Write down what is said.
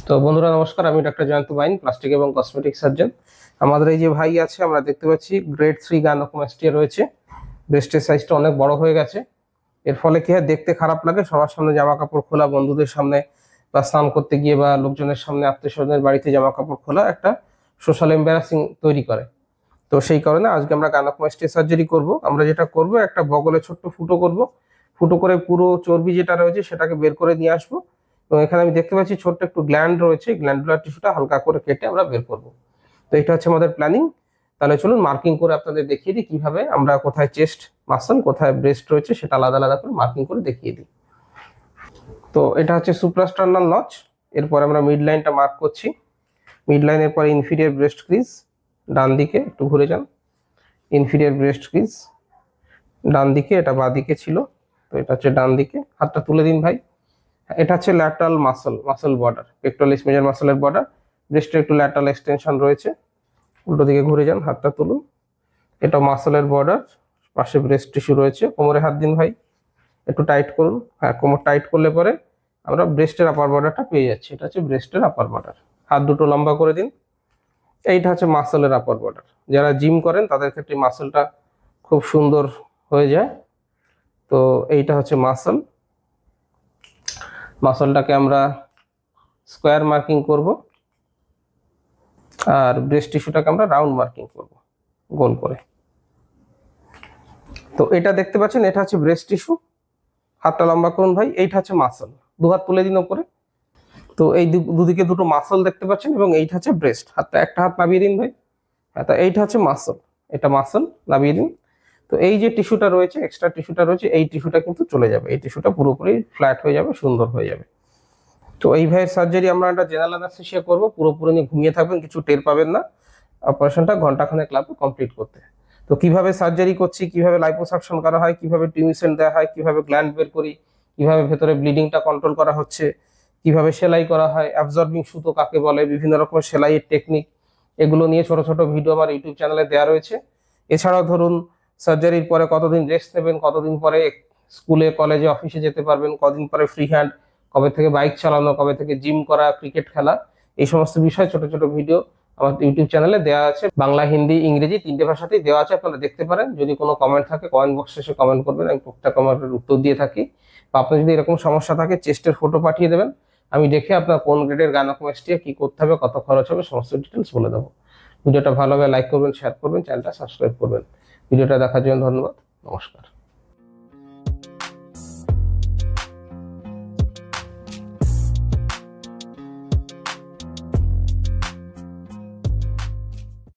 তো বন্ধুরা নমস্কার, আমি ডক্টর জয়ন্ত বাইন, প্লাস্টিক এবং কসমেটিক সার্জন। আমাদের এই যে ভাই আছে, আমরা দেখতে পাচ্ছি গ্রেড 3 গাইনোকোমাস্টিয়া রয়েছে। ব্রেস্টের সাইজটা অনেক বড় হয়ে গেছে। এর ফলে কি হয়, দেখতে খারাপ লাগে, সবার সামনে জামা কাপড় খোলা, বন্ধুদের সামনে বা স্নান করতে গিয়ে বা লোকজনের সামনে, আত্মীয় স্বজনের বাড়িতে জামা কাপড় খোলা একটা সোশ্যাল এম্বারাসিং তৈরি করে। তো সেই কারণে আজকে আমরা গাইনোকোমাস্টিয়া সার্জারি করব। আমরা যেটা করব, একটা বগলে ছোট্ট ফুটো করব, ফুটো করে পুরো চর্বি যেটা রয়েছে সেটাকে বের করে নিয়ে আসবো। তো এখানে আমি দেখতে পাচ্ছি ছোট্ট একটু গ্ল্যান্ড রয়েছে, গ্ল্যান্ডুলার টিস্যুটা হালকা করে কেটে আমরা বের করব। তো এটা হচ্ছে আমাদের প্ল্যানিং। তাহলে চলুন মার্কিং করে আপনাদের দেখিয়ে দিই কিভাবে আমরা কোথায় চেস্ট মাসল, কোথায় ব্রেস্ট রয়েছে সেটা আলাদা আলাদা করে মার্কিং করে দেখিয়ে দিই। তো এটা হচ্ছে সুপ্রাস্টার্নাল নচ। এরপর আমরা মিড লাইনটা মার্ক করছি। মিড লাইনের পর ইনফিরিয়র ব্রেস্ট ক্রিজ, ডান দিকে একটু ঘুরে যান। ইনফিরিয়র ব্রেস্ট ক্রিজ ডান দিকে, এটা বাঁ দিকে ছিল, তো এটা হচ্ছে ডান দিকে। হাতটা তুলে দিন ভাই। এটা হচ্ছে lateral muscle border, pectoralis major মাসলের বর্ডার। ব্রেস্টের একটু ল্যাটারাল এক্সটেনশন রয়েছে। উল্টো দিকে ঘুরে যান, হাতটা তুলুন। এটা মাসলের বর্ডার, পাশে ব্রেস্ট টিস্যু রয়েছে। কোমরে হাত দিন ভাই, একটু টাইট করুন। হ্যাঁ, কোমর টাইট করলে পরে আমরা ব্রেস্টের আপার বর্ডারটা পেয়ে যাচ্ছি। এটা হচ্ছে ব্রেস্টের আপার বর্ডার। হাত দুটো লম্বা করে দিন। এইটা হচ্ছে মাসলের আপার বর্ডার। যারা জিম করেন তাদের ক্ষেত্রে মাসলটা খুব সুন্দর হয়ে যায়। তো এইটা হচ্ছে মাসলটাকে আমরা স্কোয়ার মার্কিং করব, আর ব্রেস্ট টিস্যুটাকে আমরা রাউন্ড মার্কিং করব গোল করে। তো এটা দেখতে পাচ্ছেন, এটা হচ্ছে ব্রেস্ট টিস্যু। হাতটা লম্বা করুন ভাই। এইটা হচ্ছে মাসল, দু হাত তুলে দিন ওপরে। তো এই দুদিকে দুটো মাসল দেখতে পাচ্ছেন, এবং এইটা হচ্ছে ব্রেস্ট। হাতটা একটা হাত নামিয়ে দিন ভাই। তা এইটা হচ্ছে মাসল, এটা মাসল, নামিয়ে দিন। তো এই যে টিস্যুটা রয়েছে, এক্সট্রা টিস্যুটা রয়েছে, এই টিস্যুটা কিন্তু চলে যাবে। এই টিস্যুটা পুরোপুরি ফ্ল্যাট হয়ে যাবে, সুন্দর হয়ে যাবে। তো এই ভাইয়ের সার্জারি আমরা একটা জেনারেল অ্যানেস্থেসিয়া করবো। পুরোপুরি নিয়ে ঘুমিয়ে থাকবেন, কিছু টের পাবেন না। অপারেশনটা ঘন্টাখানেক লাগবে কমপ্লিট করতে। তো কিভাবে সার্জারি করছি, কিভাবে লাইপোসাকশন করা হয়, কিভাবে টিউমিসেন্ট দেওয়া হয়, কিভাবে গ্ল্যান্ড বের করি, কিভাবে ভেতরে ব্লিডিংটা কন্ট্রোল করা হচ্ছে, কিভাবে সেলাই করা হয়, অ্যাবজর্বিং সুতো কাকে বলে, বিভিন্ন রকমের সেলাইয়ের টেকনিক, এগুলো নিয়ে ছোট ছোট ভিডিও আমার ইউটিউব চ্যানেলে দেওয়া রয়েছে। এছাড়াও ধরুন সার্জারির পরে কতদিন রেস্ট নেবেন, কতদিন পরে স্কুলে কলেজে অফিসে যেতে পারবেন, কদিন পরে ফ্রি হ্যান্ড, কবে থেকে বাইক চালানো, কবে থেকে জিম করা, ক্রিকেট খেলা, এই সমস্ত বিষয় ছোট ছোট ভিডিও আমার ইউটিউব চ্যানেলে দেওয়া আছে। বাংলা, হিন্দি, ইংরেজি তিনটে ভাষাতেই দেওয়া আছে, আপনারা দেখতে পারেন। যদি কোনো কমেন্ট থাকে কমেন্ট বক্সে এসে কমেন্ট করবেন, আমি টুকটাক কমেন্টের উত্তর দিয়ে থাকি। বা আপনার যদি এরকম সমস্যা থাকে, চেস্টের ফটো পাঠিয়ে দেবেন, আমি দেখে আপনার কোন গ্রেডের গাইনোকোমাস্টিয়া, কি করতে হবে, কত খরচ হবে, সমস্ত ডিটেলস বলে দেবো। ভিডিওটা ভালো হবে লাইক করবেন, শেয়ার করবেন, চ্যানেলটা সাবস্ক্রাইব করবেন। ভিডিওটা দেখার জন্য ধন্যবাদ। নমস্কার।